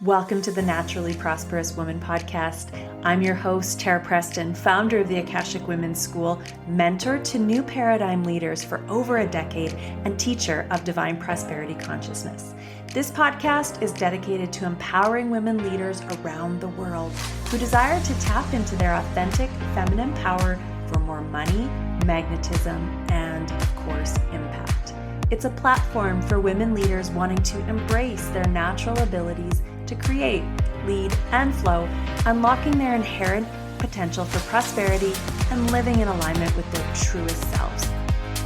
Welcome to the Naturally Prosperous Woman podcast. I'm your host, Tara Preston, founder of the Akashic Women's School, mentor to new paradigm leaders for over a decade, and teacher of divine prosperity consciousness. This podcast is dedicated to empowering women leaders around the world who desire to tap into their authentic feminine power for more money, magnetism, and, of course, impact. It's a platform for women leaders wanting to embrace their natural abilities to create, lead, and flow, unlocking their inherent potential for prosperity and living in alignment with their truest selves.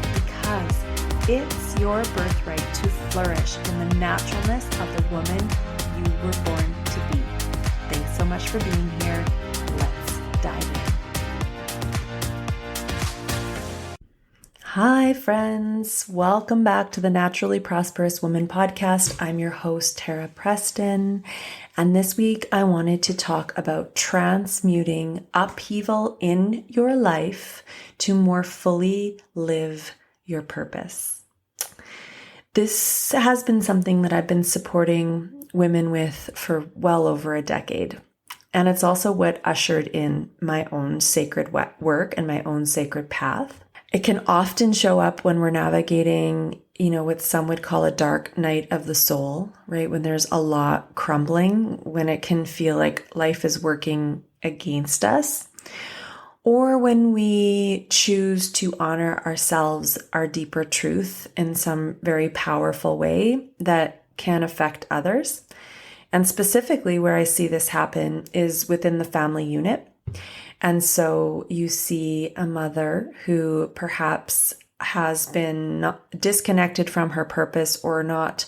Because it's your birthright to flourish in the naturalness of the woman you were born to be. Thanks so much for being here. Let's dive in. Hi, friends. Welcome back to the Naturally Prosperous Woman podcast. I'm your host, Tara Preston. And this week, I wanted to talk about transmuting upheaval in your life to more fully live your purpose. This has been something that I've been supporting women with for well over a decade. And it's also what ushered in my own sacred work and my own sacred path. It can often show up when we're navigating, what some would call a dark night of the soul, right? When there's a lot crumbling, when it can feel like life is working against us, or when we choose to honor ourselves, our deeper truth in some very powerful way that can affect others. And specifically where I see this happen is within the family unit. And so you see a mother who perhaps has been disconnected from her purpose or not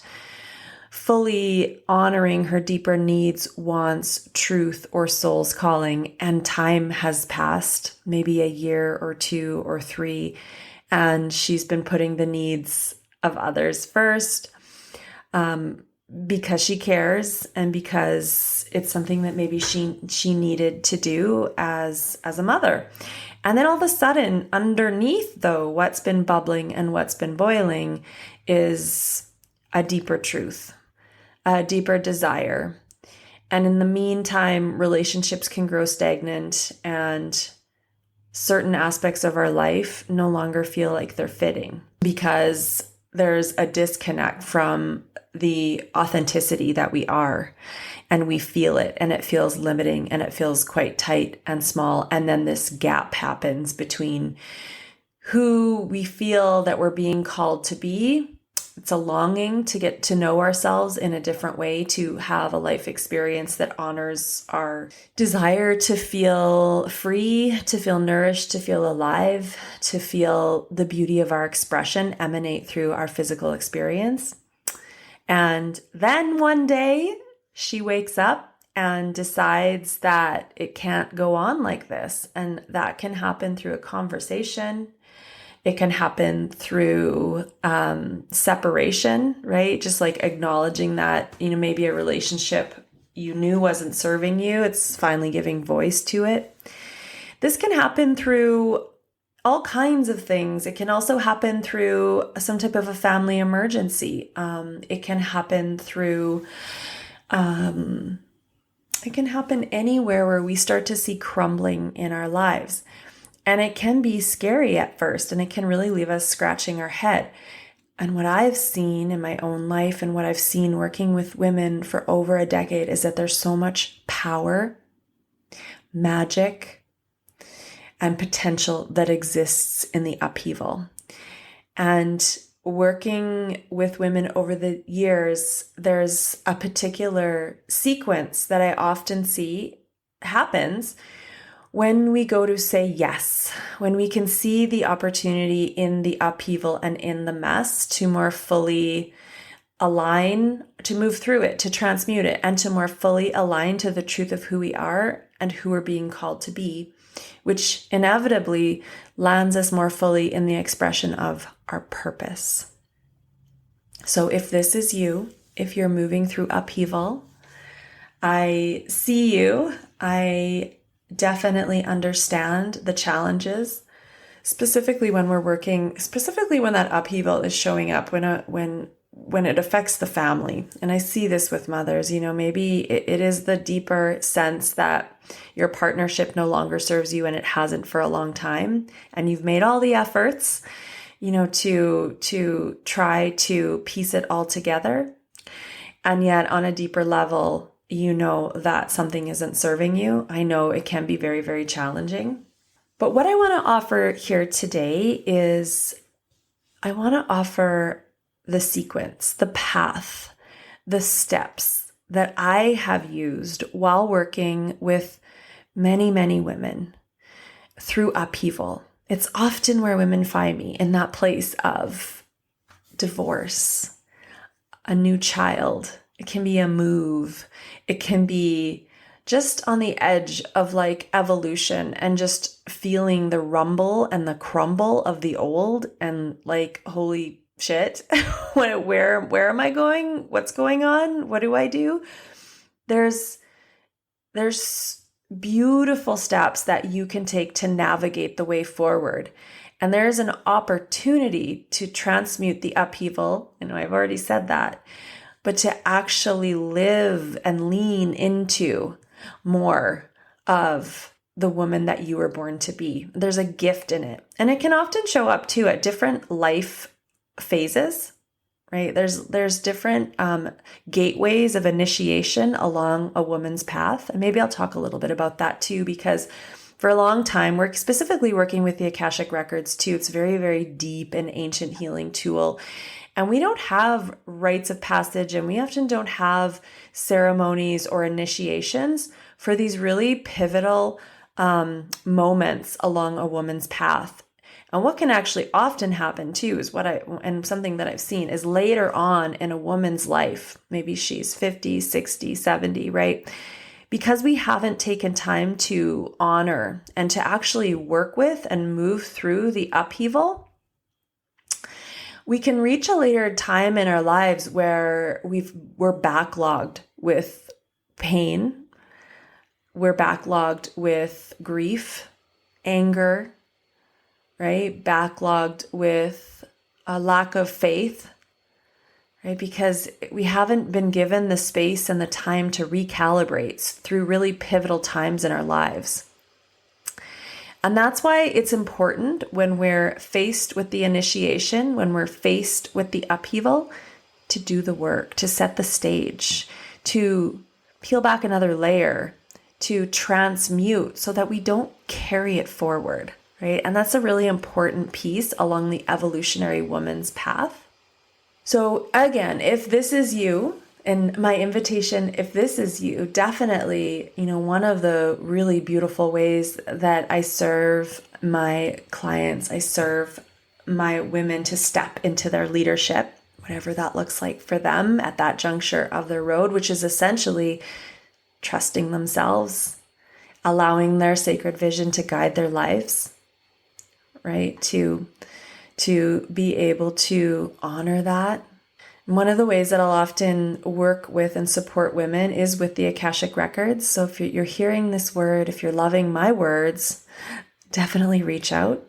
fully honoring her deeper needs, wants, truth, or soul's calling, and time has passed, maybe a year or 2 or 3, and she's been putting the needs of others first, because she cares and because it's something that maybe she needed to do as a mother. And then all of a sudden, underneath though, what's been bubbling and what's been boiling is a deeper truth, a deeper desire. And in the meantime, relationships can grow stagnant and certain aspects of our life no longer feel like they're fitting because there's a disconnect from the authenticity that we are, and we feel it, and it feels limiting, and it feels quite tight and small. And then this gap happens between who we feel that we're being called to be. It's a longing to get to know ourselves in a different way, to have a life experience that honors our desire to feel free, to feel nourished, to feel alive, to feel the beauty of our expression emanate through our physical experience. And then one day she wakes up and decides that it can't go on like this. And that can happen through a conversation. It can happen through separation, right? Just like acknowledging that, maybe a relationship you knew wasn't serving you. It's finally giving voice to it. This can happen through all kinds of things. It can also happen through some type of a family emergency. It can happen through, it can happen anywhere where we start to see crumbling in our lives. And it can be scary at first, and it can really leave us scratching our head. And what I've seen in my own life and what I've seen working with women for over a decade is that there's so much power, magic, and potential that exists in the upheaval. And working with women over the years, there's a particular sequence that I often see happens when we go to say yes, when we can see the opportunity in the upheaval and in the mess to more fully align, to move through it, to transmute it, and to more fully align to the truth of who we are and who we're being called to be, which inevitably lands us more fully in the expression of our purpose. So if this is you, if you're moving through upheaval, I see you. I definitely understand the challenges, specifically when we're working, specifically when that upheaval is showing up, when when it affects the family. And I see this with mothers, maybe it is the deeper sense that your partnership no longer serves you and it hasn't for a long time. And you've made all the efforts, to try to piece it all together. And yet on a deeper level, that something isn't serving you. I know it can be very, very challenging. But what I want to offer here today is I want to offer the sequence, the path, the steps that I have used while working with many, many women through upheaval. It's often where women find me, in that place of divorce, a new child. It can be a move. It can be just on the edge of evolution and just feeling the rumble and the crumble of the old and holy shit, where am I going? What's going on? What do I do? There's beautiful steps that you can take to navigate the way forward. And there's an opportunity to transmute the upheaval. I've already said that, but to actually live and lean into more of the woman that you were born to be. There's a gift in it. And it can often show up too at different life phases, right? There's different gateways of initiation along a woman's path. And maybe I'll talk a little bit about that too, because for a long time, we're specifically working with the Akashic records too. It's a very, very deep and ancient healing tool. And we don't have rites of passage, and we often don't have ceremonies or initiations for these really pivotal moments along a woman's path. And what can actually often happen too is and something that I've seen is later on in a woman's life, maybe she's 50, 60, 70, right? Because we haven't taken time to honor and to actually work with and move through the upheaval, we can reach a later time in our lives where we're backlogged with pain, we're backlogged with grief, anger, right? Backlogged with a lack of faith, right? Because we haven't been given the space and the time to recalibrate through really pivotal times in our lives. And that's why it's important when we're faced with the initiation, when we're faced with the upheaval, to do the work, to set the stage, to peel back another layer, to transmute so that we don't carry it forward, right? And that's a really important piece along the evolutionary woman's path. So again, if this is you, and my invitation, if this is you, definitely, one of the really beautiful ways that I serve my clients, I serve my women to step into their leadership, whatever that looks like for them at that juncture of their road, which is essentially trusting themselves, allowing their sacred vision to guide their lives, right? To be able to honor that. One of the ways that I'll often work with and support women is with the Akashic records. So if you're hearing this word, if you're loving my words, definitely reach out.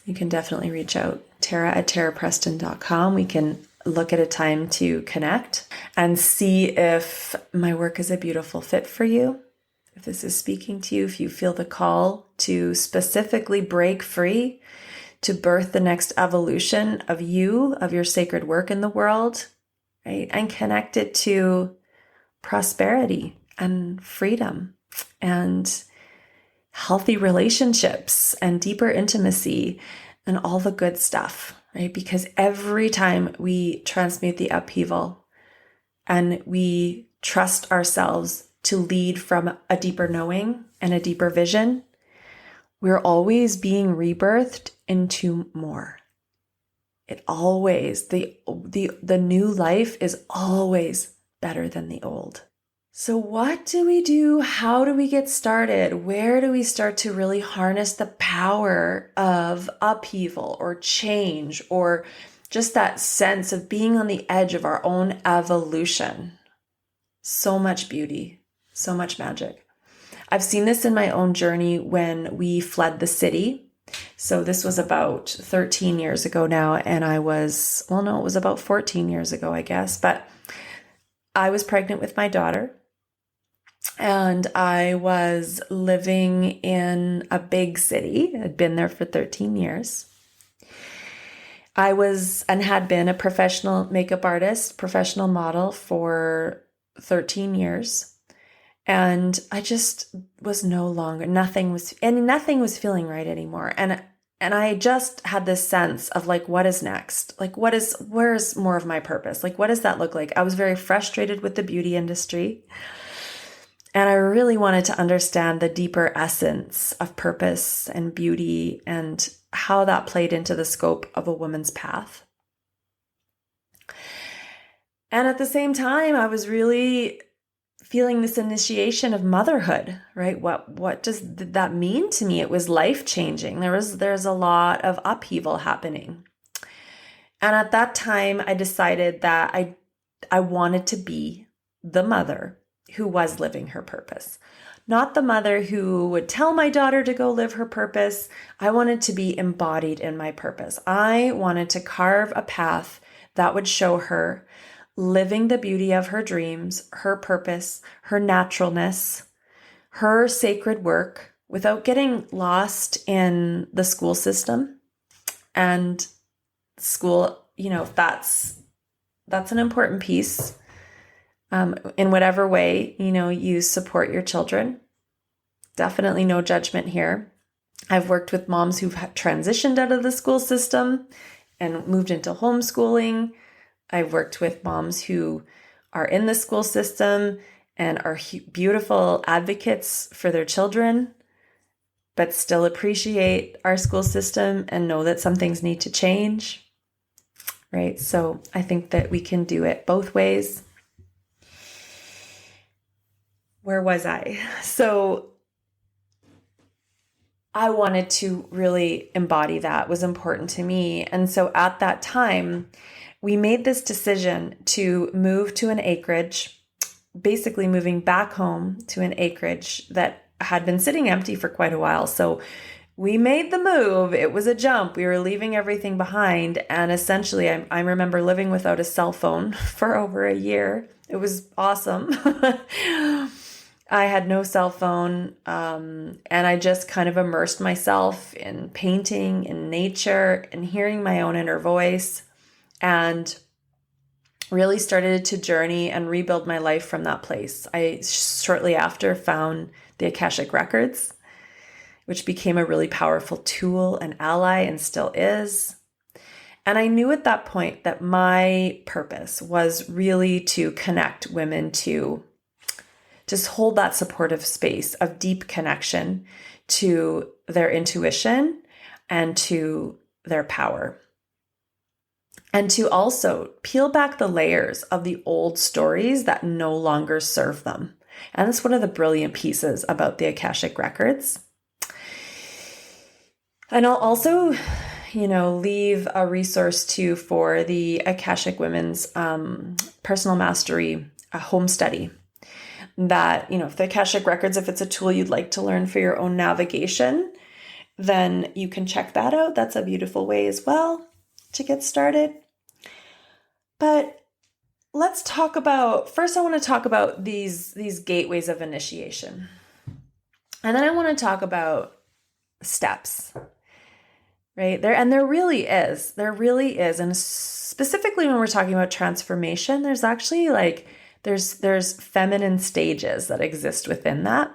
You can definitely reach out. Tara@tarapreston.com. We can look at a time to connect and see if my work is a beautiful fit for you. If this is speaking to you, if you feel the call to specifically break free, to birth the next evolution of you, of your sacred work in the world, right? And connect it to prosperity and freedom and healthy relationships and deeper intimacy and all the good stuff, right? Because every time we transmute the upheaval and we trust ourselves to lead from a deeper knowing and a deeper vision, we're always being rebirthed into more. It always, the new life is always better than the old. So what do we do? How do we get started? Where do we start to really harness the power of upheaval or change, or just that sense of being on the edge of our own evolution? So much beauty, so much magic. I've seen this in my own journey when we fled the city. So this was about 13 years ago now. And it was about 14 years ago, I guess. But I was pregnant with my daughter. And I was living in a big city. I'd been there for 13 years. I was and had been a professional makeup artist, professional model for 13 years. And I just was no longer, nothing was feeling right anymore. And I just had this sense of like, what is next? Like, where's more of my purpose? Like, what does that look like? I was very frustrated with the beauty industry. And I really wanted to understand the deeper essence of purpose and beauty and how that played into the scope of a woman's path. And at the same time, I was really feeling this initiation of motherhood, right? What does that mean to me? It was life-changing. There's a lot of upheaval happening. And at that time, I decided that I wanted to be the mother who was living her purpose. Not the mother who would tell my daughter to go live her purpose. I wanted to be embodied in my purpose. I wanted to carve a path that would show her living the beauty of her dreams, her purpose, her naturalness, her sacred work without getting lost in the school system. And school, that's an important piece. In whatever way, you support your children. Definitely no judgment here. I've worked with moms who've transitioned out of the school system and moved into homeschooling. I've worked with moms who are in the school system and are beautiful advocates for their children, but still appreciate our school system and know that some things need to change, right? So I think that we can do it both ways. Where was I? So I wanted to really embody that. It was important to me. And so at that time, we made this decision to move to an acreage, basically moving back home to an acreage that had been sitting empty for quite a while. So we made the move. It was a jump. We were leaving everything behind. And essentially, I remember living without a cell phone for over a year. It was awesome. I had no cell phone, and I just kind of immersed myself in painting, in nature, and hearing my own inner voice, and really started to journey and rebuild my life from that place. I shortly after found the Akashic records, which became a really powerful tool and ally and still is. And I knew at that point that my purpose was really to connect women to just hold that supportive space of deep connection to their intuition and to their power. And to also peel back the layers of the old stories that no longer serve them. And that's one of the brilliant pieces about the Akashic records. And I'll also, leave a resource too for the Akashic Women's Personal Mastery home study. That, if the Akashic records, if it's a tool you'd like to learn for your own navigation, then you can check that out. That's a beautiful way as well to get started. But let's talk about, first I want to talk about these gateways of initiation. And then I want to talk about steps, right? There really is. And specifically when we're talking about transformation, there's actually there's feminine stages that exist within that.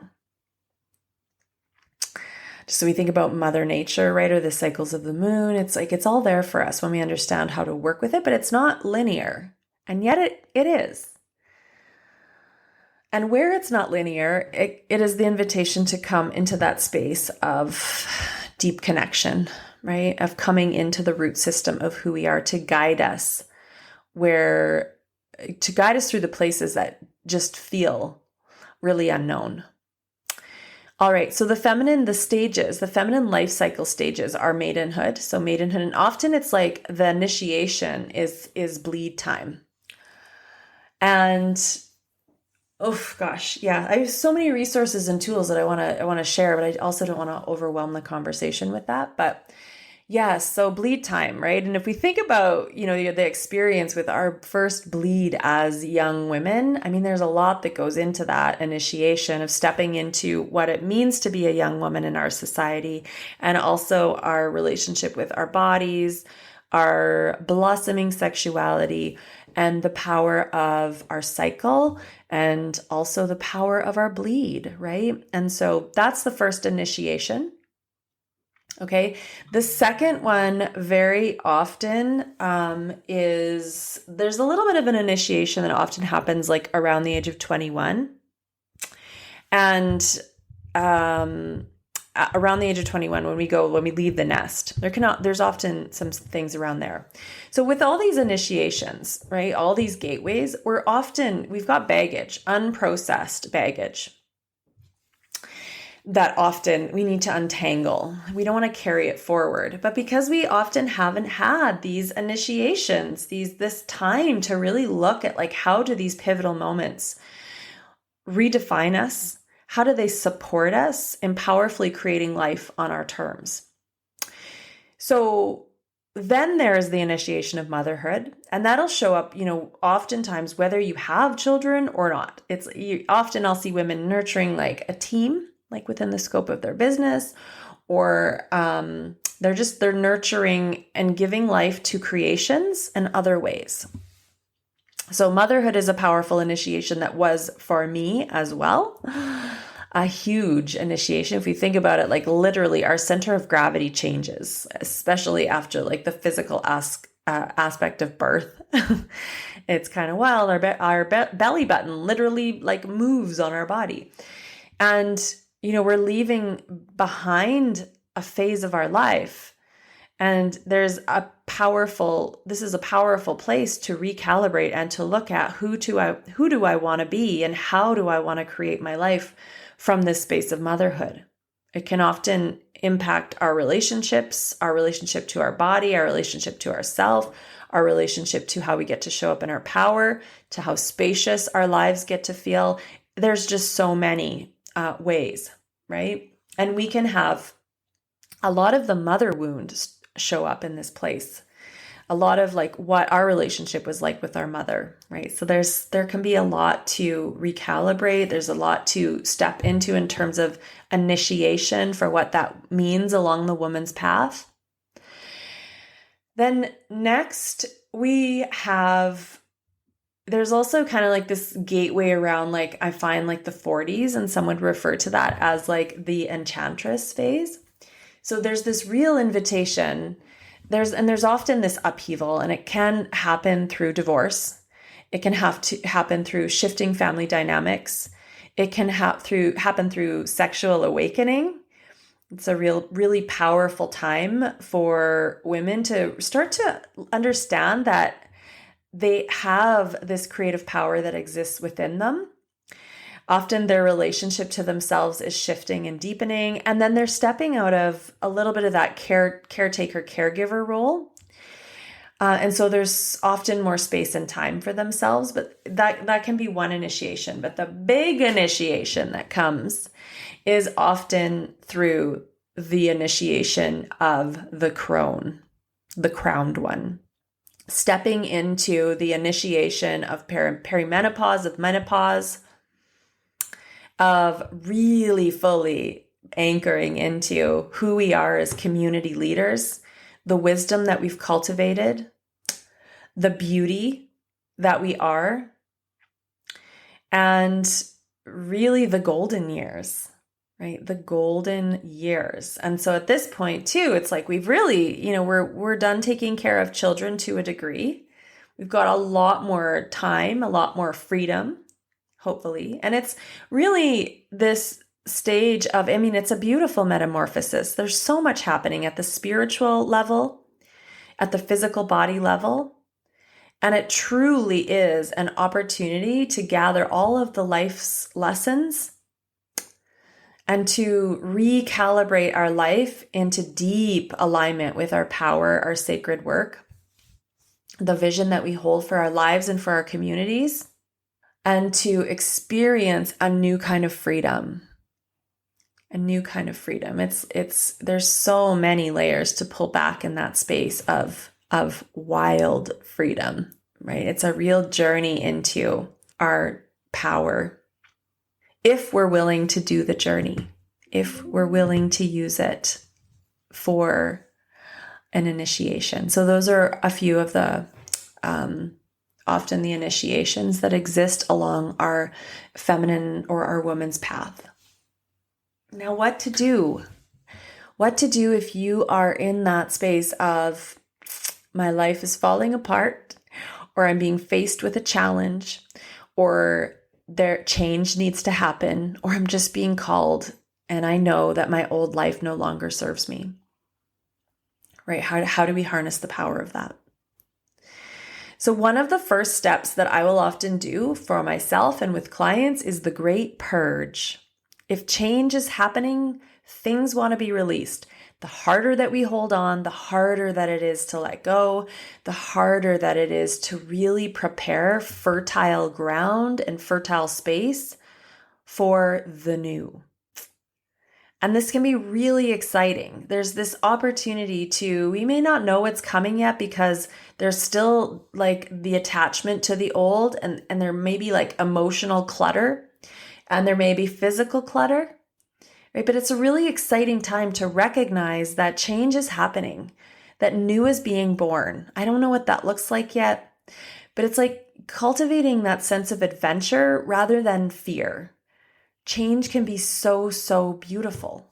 So we think about Mother Nature, right? Or the cycles of the moon. It's all there for us when we understand how to work with it, but it's not linear. And yet it is. And where it's not linear, it is the invitation to come into that space of deep connection, right? Of coming into the root system of who we are to guide us through the places that just feel really unknown. All right, so the feminine life cycle stages are maidenhood. So maidenhood, and often it's like the initiation is bleed time. And Oh gosh, yeah. I have so many resources and tools that I want to share, but I also don't want to overwhelm the conversation with that. But yeah, so bleed time, right? And if we think about, the experience with our first bleed as young women, I mean, there's a lot that goes into that initiation of stepping into what it means to be a young woman in our society, and also our relationship with our bodies, our blossoming sexuality, and the power of our cycle, and also the power of our bleed, right? And so that's the first initiation. Okay. The second one very often is there's a little bit of an initiation that often happens like around the age of 21. And around the age of 21, when we leave the nest, there's often some things around there. So with all these initiations, right, all these gateways, we've got baggage, unprocessed baggage, that often we need to untangle. We don't want to carry it forward. But because we often haven't had these initiations, this time to really look at like, how do these pivotal moments redefine us? How do they support us in powerfully creating life on our terms? So then there's the initiation of motherhood, and that'll show up, oftentimes whether you have children or not. Often I'll see women nurturing like a team, like within the scope of their business, or they're nurturing and giving life to creations in other ways. So motherhood is a powerful initiation that was for me as well. A huge initiation. If we think about it, like literally our center of gravity changes, especially after like the physical aspect of birth. It's kind of wild. Our belly button literally like moves on our body. And, we're leaving behind a phase of our life. And this is a powerful place to recalibrate and to look at who do I want to be, and how do I want to create my life from this space of motherhood. It can often impact our relationships, our relationship to our body, our relationship to ourself, our relationship to how we get to show up in our power, to how spacious our lives get to feel. There's just so many ways, right? And we can have a lot of the mother wound show up in this place. A lot of like what our relationship was like with our mother, right? So there can be a lot to recalibrate. There's a lot to step into in terms of initiation for what that means along the woman's path. Then next there's also kind of like this gateway around, like, I find like the 40s, and some would refer to that as like the enchantress phase. So there's this real invitation. There's often this upheaval, and it can happen through divorce. It can happen through shifting family dynamics. It can happen through sexual awakening. It's a really powerful time for women to start to understand that they have this creative power that exists within them. Often their relationship to themselves is shifting and deepening, and then they're stepping out of a little bit of that caretaker, caregiver role. And so there's often more space and time for themselves, but that can be one initiation. But the big initiation that comes is often through the initiation of the crone, the crowned one. Stepping into the initiation of perimenopause, of menopause, of really fully anchoring into who we are as community leaders, the wisdom that we've cultivated, the beauty that we are, and really the golden years, right? The golden years. And so at this point too, it's like we've really, we're done taking care of children to a degree. We've got a lot more time, a lot more freedom, hopefully. And it's really this stage of, it's a beautiful metamorphosis. There's so much happening at the spiritual level, at the physical body level. And it truly is an opportunity to gather all of the life's lessons and to recalibrate our life into deep alignment with our power, our sacred work, the vision that we hold for our lives and for our communities. and to experience a new kind of freedom. A new kind of freedom. There's so many layers to pull back in that space of wild freedom, right? It's a real journey into our power if we're willing to do the journey, if we're willing to use it for an initiation. So those are a few of the often the initiations that exist along our feminine or our woman's path. Now, what to do? What to do if you are in that space of my life is falling apart, or I'm being faced with a challenge, or there change needs to happen, or I'm just being called and I know that my old life no longer serves me, right? How do we harness the power of that? So one of the first steps that I will often do for myself and with clients is the great purge. If change is happening, things want to be released. The harder that we hold on, the harder that it is to let go, the harder that it is to really prepare fertile ground and fertile space for the new. And this can be really exciting. There's this opportunity we may not know what's coming yet because there's still like the attachment to the old, and there may be like emotional clutter. And there may be physical clutter, right? But it's a really exciting time to recognize that change is happening, that new is being born. I don't know what that looks like yet, but it's like cultivating that sense of adventure rather than fear. Change can be so, so beautiful.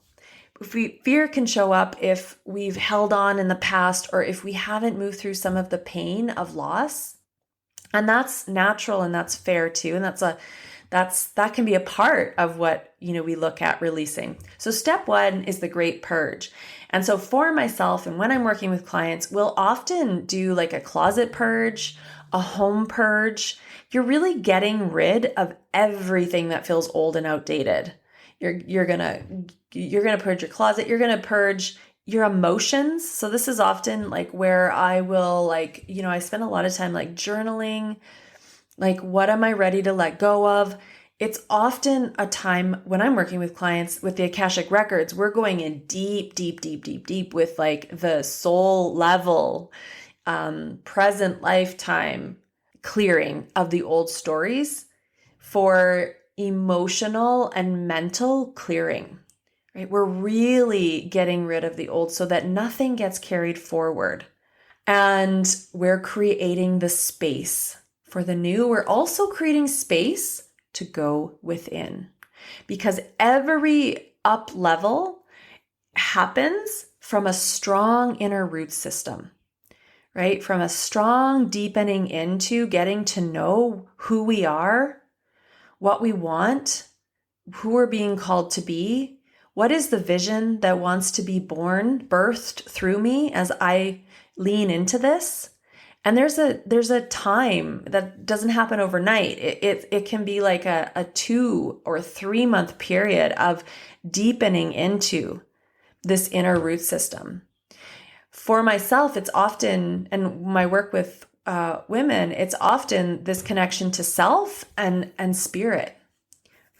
Fear can show up if we've held on in the past or if we haven't moved through some of the pain of loss. And that's natural and that's fair too. And that can be a part of what, we look at releasing. So step one is the great purge. And so for myself and when I'm working with clients, we'll often do like a closet purge, a home purge. You're really getting rid of everything that feels old and outdated. You're going to purge your closet. You're going to purge your emotions. So this is often like where I will I spend a lot of time like journaling. Like, what am I ready to let go of? It's often a time when I'm working with clients with the Akashic records, we're going in deep, deep, deep, deep, deep with like the soul level, present lifetime clearing of the old stories for emotional and mental clearing, right? We're really getting rid of the old so that nothing gets carried forward. And we're creating the space for the new. We're also creating space to go within, because every up level happens from a strong inner root system, right? From a strong deepening into getting to know who we are, what we want, who we're being called to be. What is the vision that wants to be birthed through me as I lean into this? And there's a time that doesn't happen overnight. It can be like a 2 or 3 month period of deepening into this inner root system. For myself, it's often, and my work with women, it's often this connection to self and spirit,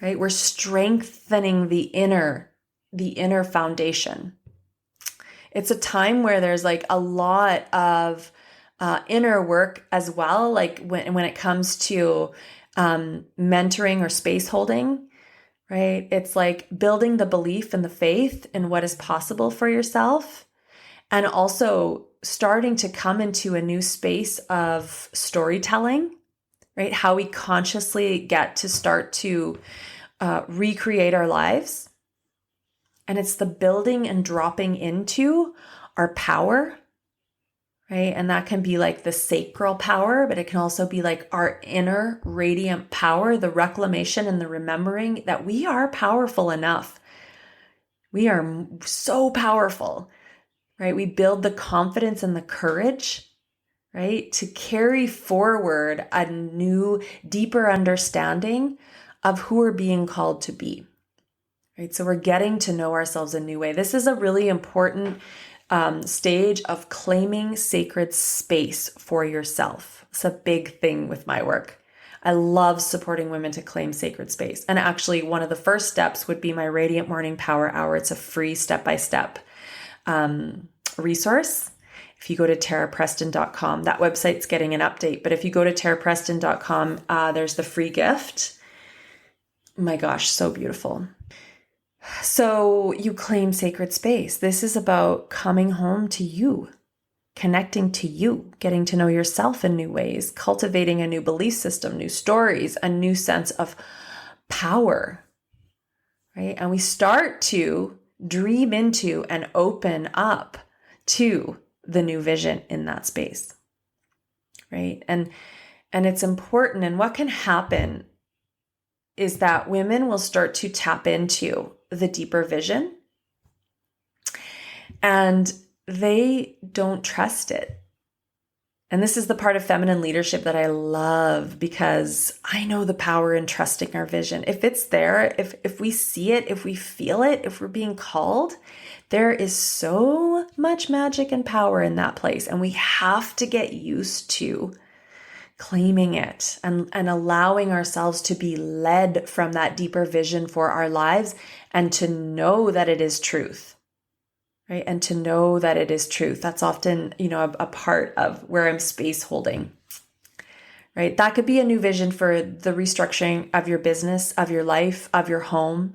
right? We're strengthening the inner foundation. It's a time where there's like a lot of inner work as well, like when it comes to mentoring or space holding, right? It's like building the belief and the faith in what is possible for yourself, and also starting to come into a new space of storytelling, right? How we consciously get to start to recreate our lives. And it's the building and dropping into our power, right? And that can be like the sacral power, but it can also be like our inner radiant power, the reclamation and the remembering that we are powerful enough. We are so powerful, right? We build the confidence and the courage, right? To carry forward a new, deeper understanding of who we're being called to be, right? So we're getting to know ourselves in a new way. This is a really important stage of claiming sacred space for yourself. It's a big thing with my work. I love supporting women to claim sacred space. And actually, one of the first steps would be my Radiant Morning Power Hour. It's a free step-by-step resource. If you go to tarapreston.com, that website's getting an update. But if you go to tarapreston.com, there's the free gift. My gosh, so beautiful. So you claim sacred space. This is about coming home to you, connecting to you, getting to know yourself in new ways, cultivating a new belief system, new stories, a new sense of power, right? And we start to dream into and open up to the new vision in that space, right? And it's important. And what can happen is that women will start to tap into the deeper vision and they don't trust it. And this is the part of feminine leadership that I love, because I know the power in trusting our vision. If it's there, if we see it, if we feel it, if we're being called, there is so much magic and power in that place. And we have to get used to claiming it and allowing ourselves to be led from that deeper vision for our lives, and to know that it is truth. Right? And to know that it is truth. That's often, a part of where I'm space holding, right? That could be a new vision for the restructuring of your business, of your life, of your home,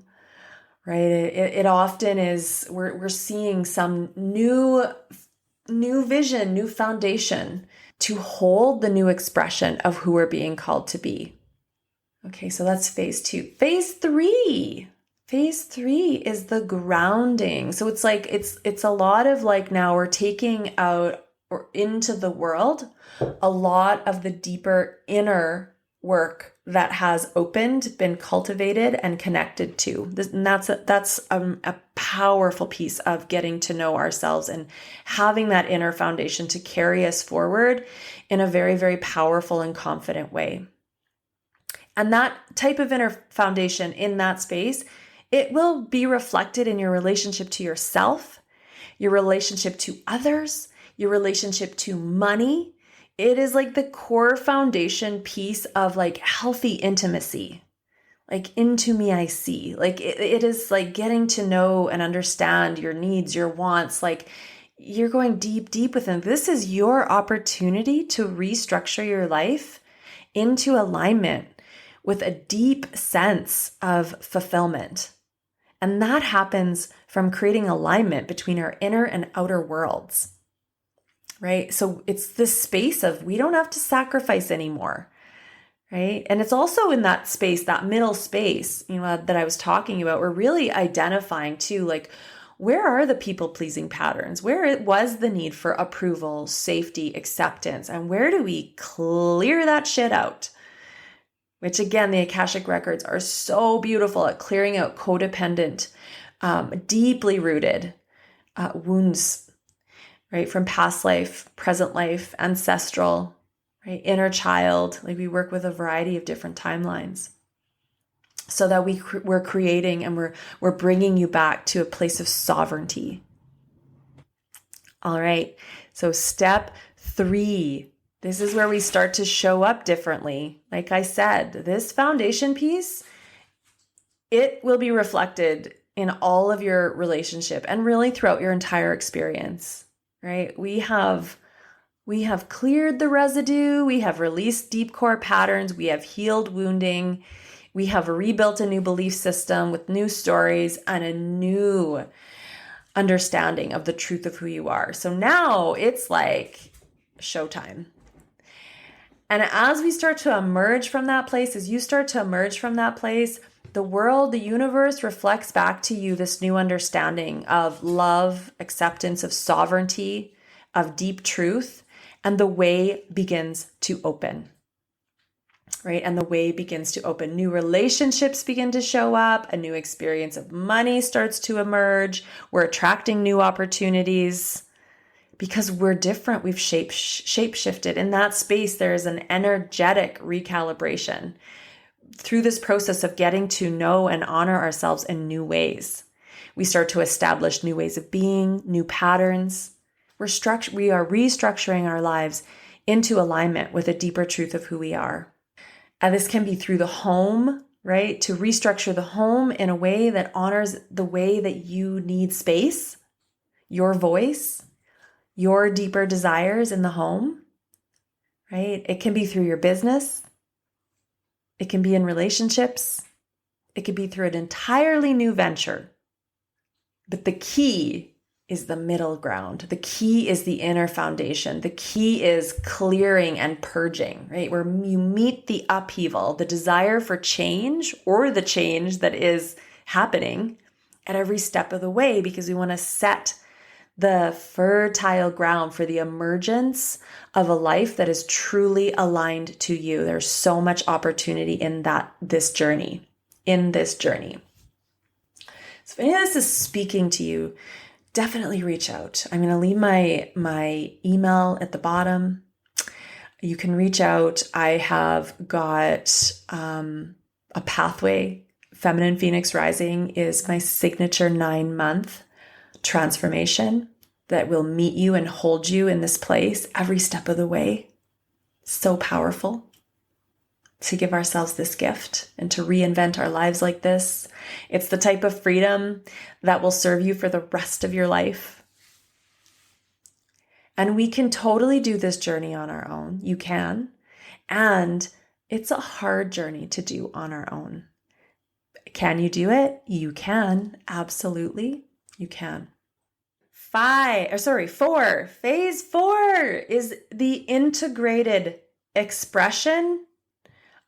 right? It often is, we're seeing some new vision, new foundation to hold the new expression of who we're being called to be. Okay, so that's phase 2. Phase 3 is the grounding. So it's like, it's a lot of like, now we're taking out or into the world a lot of the deeper inner work that has opened, been cultivated, and connected to. And that's a powerful piece of getting to know ourselves and having that inner foundation to carry us forward in a very, very powerful and confident way. And that type of inner foundation in that space, it will be reflected in your relationship to yourself, your relationship to others, your relationship to money. It is like the core foundation piece of like healthy intimacy. Like, into me I see. Like it is like getting to know and understand your needs, your wants. Like, you're going deep, deep within. This is your opportunity to restructure your life into alignment with a deep sense of fulfillment. And that happens from creating alignment between our inner and outer worlds, right? So it's this space of, we don't have to sacrifice anymore, right? And it's also in that space, that middle space, that I was talking about, we're really identifying too, like, where are the people-pleasing patterns? Where it was the need for approval, safety, acceptance, and where do we clear that shit out? Which again, the Akashic records are so beautiful at clearing out codependent, deeply rooted wounds, right? From past life, present life, ancestral, right? Inner child. Like, we work with a variety of different timelines so that we're creating and we're bringing you back to a place of sovereignty. All right. So step 3. This is where we start to show up differently. Like I said, this foundation piece, it will be reflected in all of your relationship and really throughout your entire experience, right? We have cleared the residue. We have released deep core patterns. We have healed wounding. We have rebuilt a new belief system with new stories and a new understanding of the truth of who you are. So now it's like showtime. And as we start to emerge from that place, as you start to emerge from that place, the world, the universe reflects back to you this new understanding of love, acceptance, of sovereignty, of deep truth, and the way begins to open, right? And the way begins to open. New relationships begin to show up. A new experience of money starts to emerge. We're attracting new opportunities. Because we're different, we've shape-shifted. In that space, there is an energetic recalibration through this process of getting to know and honor ourselves in new ways. We start to establish new ways of being, new patterns. We are restructuring our lives into alignment with a deeper truth of who we are. This can be through the home, right? To restructure the home in a way that honors the way that you need space, your voice, your deeper desires in the home, right? It can be through your business. It can be in relationships. It could be through an entirely new venture. But the key is the middle ground. The key is the inner foundation. The key is clearing and purging, right? Where you meet the upheaval, the desire for change or the change that is happening at every step of the way, because we want to set the fertile ground for the emergence of a life that is truly aligned to you. There's so much opportunity in this journey. So if any of this is speaking to you, definitely reach out. I'm going to leave my email at the bottom. You can reach out. I have got a pathway. Feminine Phoenix Rising is my signature 9-month transformation that will meet you and hold you in this place every step of the way. So powerful to give ourselves this gift and to reinvent our lives like this. It's the type of freedom that will serve you for the rest of your life. And we can totally do this journey on our own. You can. And it's a hard journey to do on our own. Can you do it? You can. Absolutely. You can. 4. Phase 4 is the integrated expression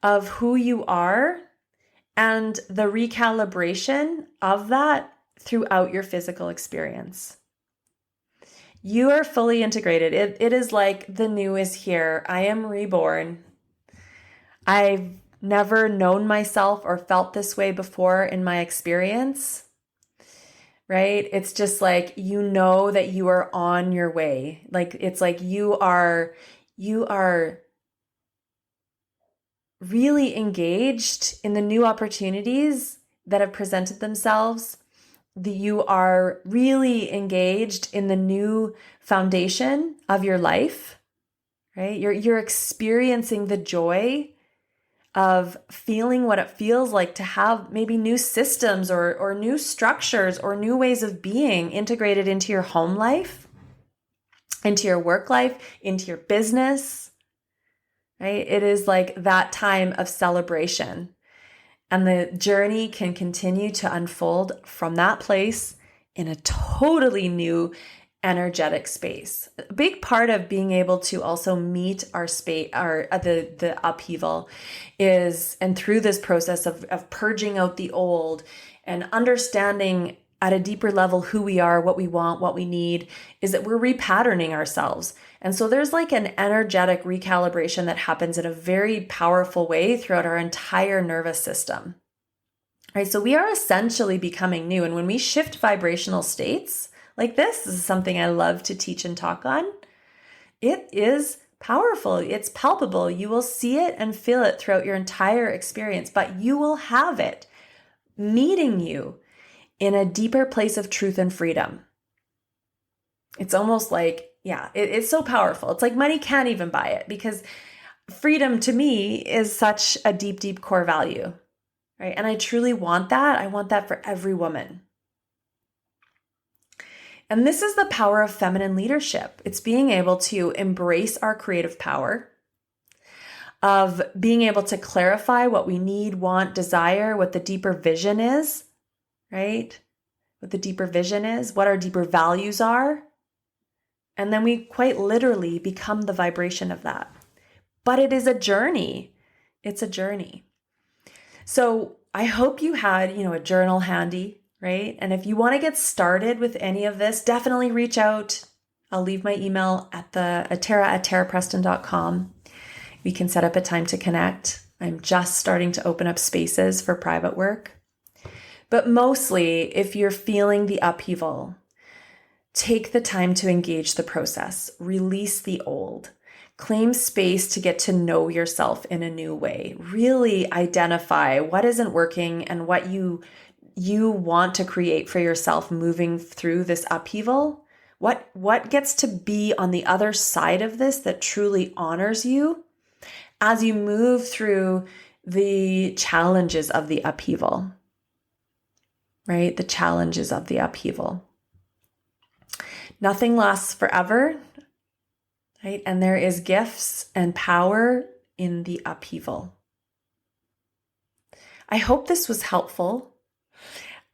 of who you are and the recalibration of that throughout your physical experience. You are fully integrated. It is like the new is here. I am reborn. I've never known myself or felt this way before in my experience, right? It's just like, you know that you are on your way. Like, it's like you are really engaged in the new opportunities that have presented themselves. You are really engaged in the new foundation of your life, right? You're experiencing the joy of feeling what it feels like to have maybe new systems or new structures or new ways of being integrated into your home life, into your work life, into your business, right? It is like that time of celebration. And the journey can continue to unfold from that place in a totally new energetic space. A big part of being able to also meet our space, the upheaval is, and through this process of purging out the old and understanding at a deeper level who we are, what we want, what we need, is that we're repatterning ourselves. And so there's like an energetic recalibration that happens in a very powerful way throughout our entire nervous system. Right? So we are essentially becoming new. And when we shift vibrational states, like this is something I love to teach and talk on, it is powerful. It's palpable. You will see it and feel it throughout your entire experience, but you will have it meeting you in a deeper place of truth and freedom. It's almost like, it's so powerful. It's like money can't even buy it, because freedom to me is such a deep, deep core value, right? And I truly want that. I want that for every woman. And this is the power of feminine leadership. It's being able to embrace our creative power, of being able to clarify what we need, want, desire, what the deeper vision is, right? What the deeper vision is, what our deeper values are. And then we quite literally become the vibration of that. But it is a journey. It's a journey. So I hope you had, a journal handy, right? And if you want to get started with any of this, definitely reach out. I'll leave my email at tara@tarapreston.com. We can set up a time to connect. I'm just starting to open up spaces for private work. But mostly, if you're feeling the upheaval, take the time to engage the process, release the old, claim space to get to know yourself in a new way, really identify what isn't working and what you want to create for yourself moving through this upheaval. What gets to be on the other side of this that truly honors you as you move through the challenges of the upheaval, right? The challenges of the upheaval. Nothing lasts forever, right? And there is gifts and power in the upheaval. I hope this was helpful.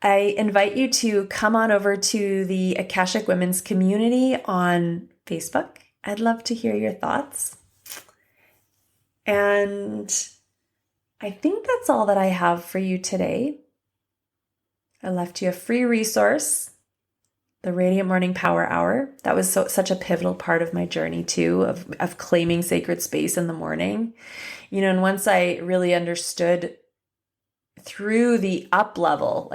I invite you to come on over to the Akashic Women's community on Facebook. I'd love to hear your thoughts. And I think that's all that I have for you today. I left you a free resource, the Radiant Morning Power Hour. That was such a pivotal part of my journey too, of claiming sacred space in the morning. And once I really understood through the up level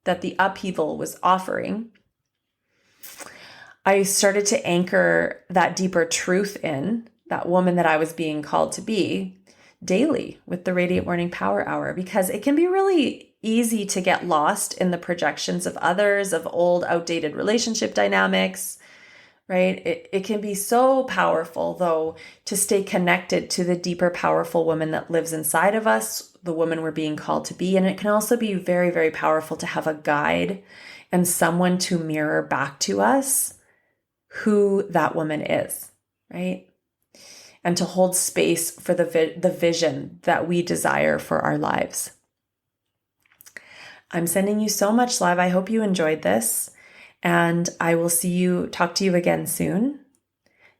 that the upheaval was offering, I started to anchor that deeper truth in that woman that I was being called to be daily with the Radiant Morning Power Hour, because it can be really easy to get lost in the projections of others, of old, outdated relationship dynamics, right? It can be so powerful, though, to stay connected to the deeper, powerful woman that lives inside of us, the woman we're being called to be. And it can also be very, very powerful to have a guide and someone to mirror back to us who that woman is, right? And to hold space for the vision that we desire for our lives. I'm sending you so much love. I hope you enjoyed this, and I will talk to you again soon.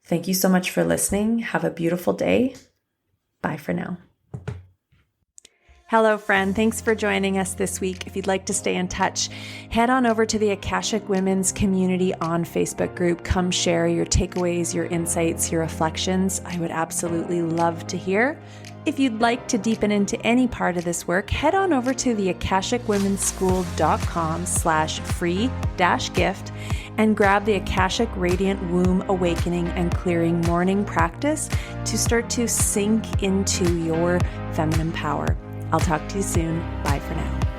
Thank you so much for listening. Have a beautiful day. Bye for now. Hello, friend. Thanks for joining us this week. If you'd like to stay in touch, head on over to the Akashic Women's community on Facebook group. Come share your takeaways, your insights, your reflections. I would absolutely love to hear. If you'd like to deepen into any part of this work, head on over to the akashicwomenschool.com/free-gift and grab the Akashic Radiant Womb Awakening and Clearing Morning Practice to start to sink into your feminine power. I'll talk to you soon. Bye for now.